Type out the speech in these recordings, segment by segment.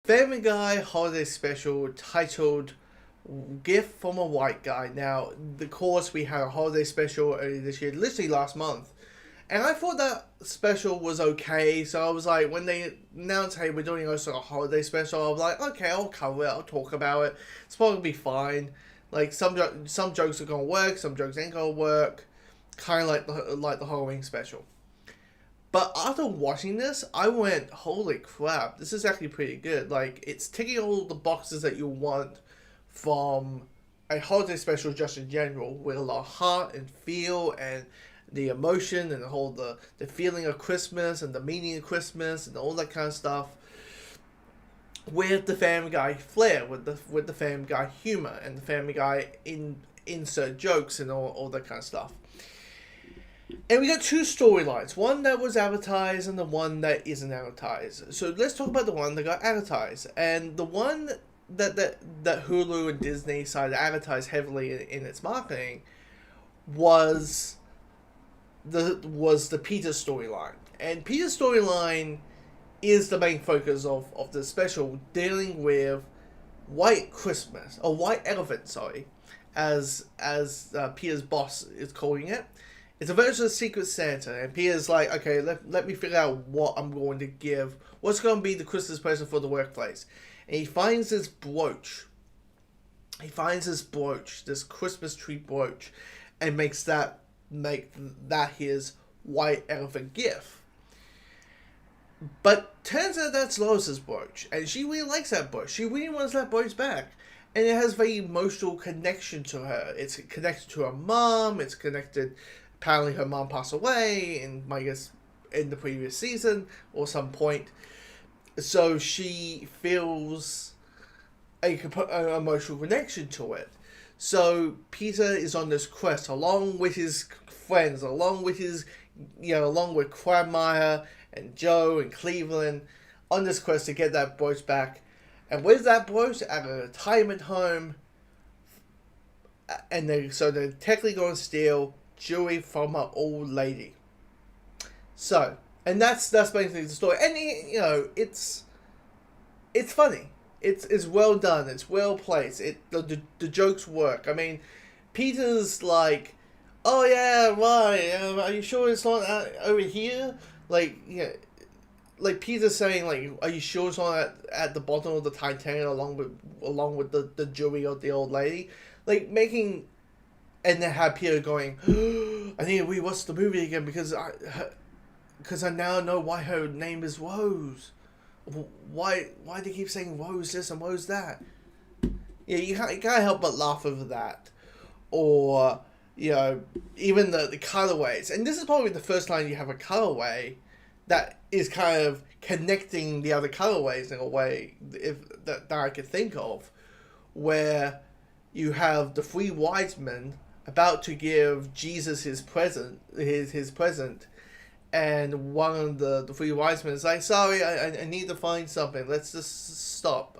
Family Guy holiday special titled Gift from a White Guy. Now, of course, we had a holiday special earlier this year, literally last month. And I thought that special was okay, so I was like, when they announced, hey, we're doing also a holiday special, I was like, okay, I'll cover it, I'll talk about it. It's probably gonna be fine. Like, some jokes are gonna work, some jokes ain't gonna work. Kind of like the Halloween special. But after watching this, I went, holy crap, this is actually pretty good. Like, it's ticking all the boxes that you want from a holiday special just in general, with a lot of heart and feel and the emotion and the feeling of Christmas and the meaning of Christmas and all that kind of stuff. With the Family Guy flair, with the Family Guy humor and the Family Guy insert jokes and all that kind of stuff. And we got two storylines, one that was advertised and the one that isn't advertised. So let's talk about the one that got advertised. And the one that Hulu and Disney decided to advertise heavily in its marketing was the Peter storyline. And Peter's storyline is the main focus of the special, dealing with White Christmas, or White Elephant, sorry, as Peter's boss is calling it. It's a version of Secret Santa, and Peter's like, okay, let me figure out what I'm going to give, what's going to be the Christmas present for the workplace. And he finds this brooch. This Christmas tree brooch, and make that his white elephant gift. But turns out that's Lois's brooch, and she really likes that brooch. She really wants that brooch back. And it has very emotional connection to her. It's connected to her mom, it's connected. Apparently her mom passed away, I guess, in the previous season, or some point. So she feels an emotional connection to it. So Peter is on this quest, along with his friends, along with Quagmire and Joe and Cleveland, on this quest to get that brooch back. And with that brooch at a retirement home, and they're technically going to steal jewelry from an old lady. So, and that's basically the story. And it's funny. It's well done. It's well placed. The jokes work. I mean, Peter's like, oh yeah, right. Are you sure it's not over here? Like, yeah. Like Peter's saying, like, are you sure it's not at the bottom of the Titanic along with the jewelry of the old lady? Like making. And then have Peter going, I need to rewatch the movie again because I now know why her name is Rose. Why do they keep saying Rose this and Rose that? Yeah, you can't help but laugh over that. Or, even the colorways. And this is probably the first time you have a colorway that is kind of connecting the other colorways in a way that I could think of. Where you have the three wise men about to give Jesus his present, and one of the three wise men is like, sorry, I need to find something. Let's just stop.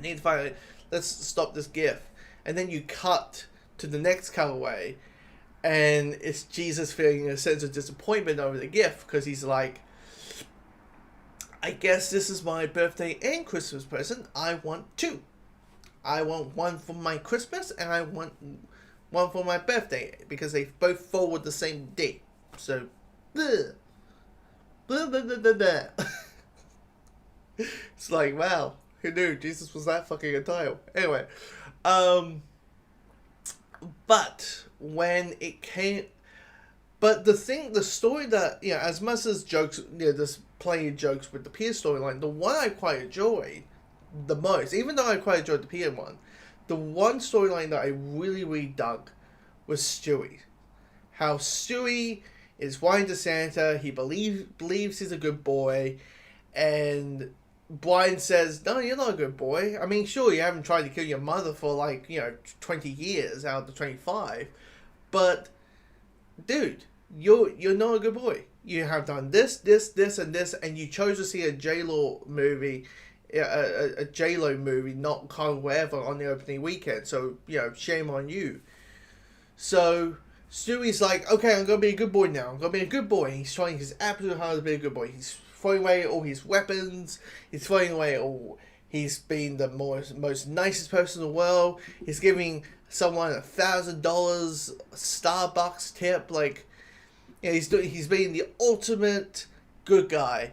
Let's stop this gift. And then you cut to the next colorway, and it's Jesus feeling a sense of disappointment over the gift, because he's like, I guess this is my birthday and Christmas present. I want two. I want one for my Christmas, and I want one for my birthday, because they both fall with the same date. So, blah. Blah, blah, blah, blah, blah. It's like, wow, who knew Jesus was that fucking entitled? Anyway, but when it came, but the story that, as much as jokes, there's plenty of jokes with the Peter storyline, the one I quite enjoyed the most, even though I quite enjoyed the Peter one, the one storyline that I really, really dug was Stewie. How Stewie is writing to Santa, he believes he's a good boy, and Brian says, no, you're not a good boy. I mean, sure, you haven't tried to kill your mother for 20 years out of the 25, but, dude, you're not a good boy. You have done this, and this, and you chose to see a J-Lo movie, a J-Lo movie, not Carl whatever, on the opening weekend. So, shame on you. So, Stewie's like, okay, I'm going to be a good boy now. I'm going to be a good boy. He's trying his absolute hardest to be a good boy. He's throwing away all his weapons. He's throwing away all. He's been the most nicest person in the world. He's giving someone $1,000 Starbucks tip. Like, he's being the ultimate good guy.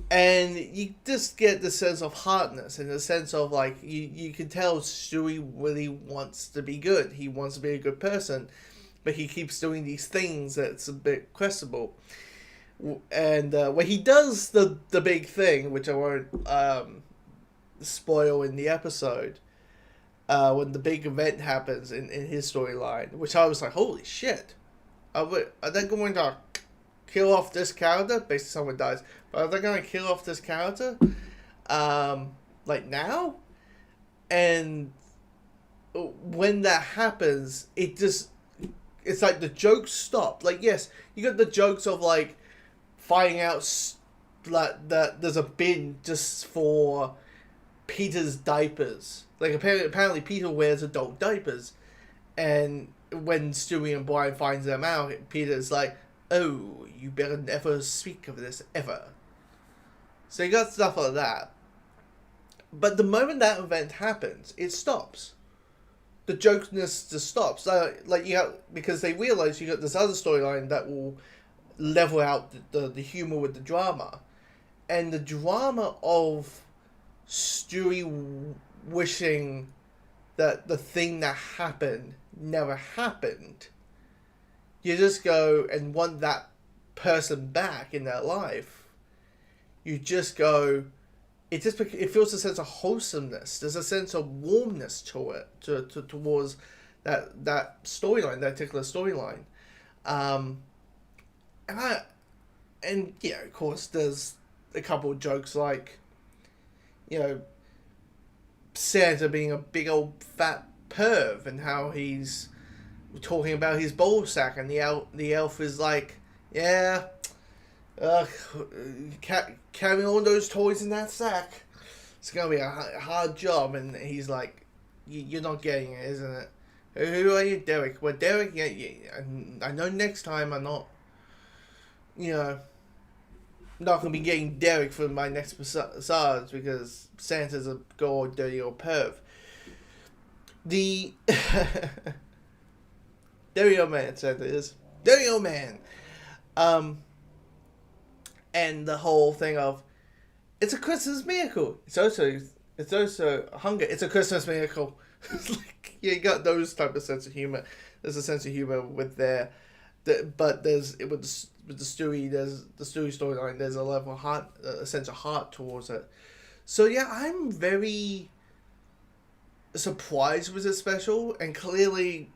And you just get the sense of hardness and the sense of, like, you can tell Stewie really wants to be good. He wants to be a good person, but he keeps doing these things that's a bit questionable. And when he does the big thing, which I won't spoil in the episode, when the big event happens in his storyline, which I was like, holy shit, are they going to kill off this character? Basically someone dies, but are they going to kill off this character like now? And when that happens, it's like the jokes stop. Like, yes, you got the jokes of, like, finding out like that there's a bin just for Peter's diapers. Like, apparently Peter wears adult diapers, and when Stewie and Brian finds them out, Peter's like, oh, you better never speak of this ever. So you got stuff like that. But the moment that event happens, it stops. The jokeness just stops. Like you have, because they realize you got this other storyline that will level out the humor with the drama. And the drama of Stewie wishing that the thing that happened never happened. You just go and want that person back in their life. You just go, it feels a sense of wholesomeness. There's a sense of warmness to it, towards that storyline, that particular storyline. And yeah, of course, there's a couple of jokes like, Santa being a big old fat perv and how he's talking about his ball sack, and the elf is like, yeah, carrying all those toys in that sack, it's gonna be a hard job. And he's like, you're not getting it, isn't it? Who are you, Derek? Well, Derek, yeah, I know next time I'm not, not gonna be getting Derek for my next massage because Santa's a gold dirty old perv. The dirty old man, Santa is dirty old man. And the whole thing of, it's a Christmas miracle. It's also hunger. It's a Christmas miracle. Like, you got those type of sense of humor. There's a sense of humor with there, but there's with the Stewie. There's the Stewie storyline. There's a level of heart, a sense of heart towards it. So yeah, I'm very surprised with this special, and clearly,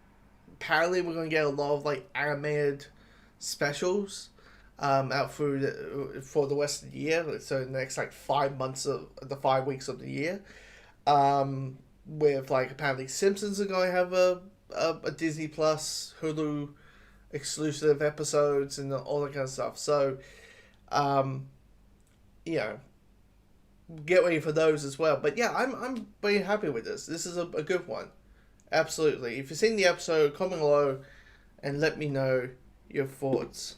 apparently, we're gonna get a lot of, like, animated specials out for the rest of the year. So the next, like, 5 months of the 5 weeks of the year, with, like, apparently Simpsons are going to have a Disney Plus Hulu exclusive episodes and all that kind of stuff. So get ready for those as well. But yeah, I'm very happy with this. This is a good one. Absolutely. If you've seen the episode, comment below and let me know your thoughts.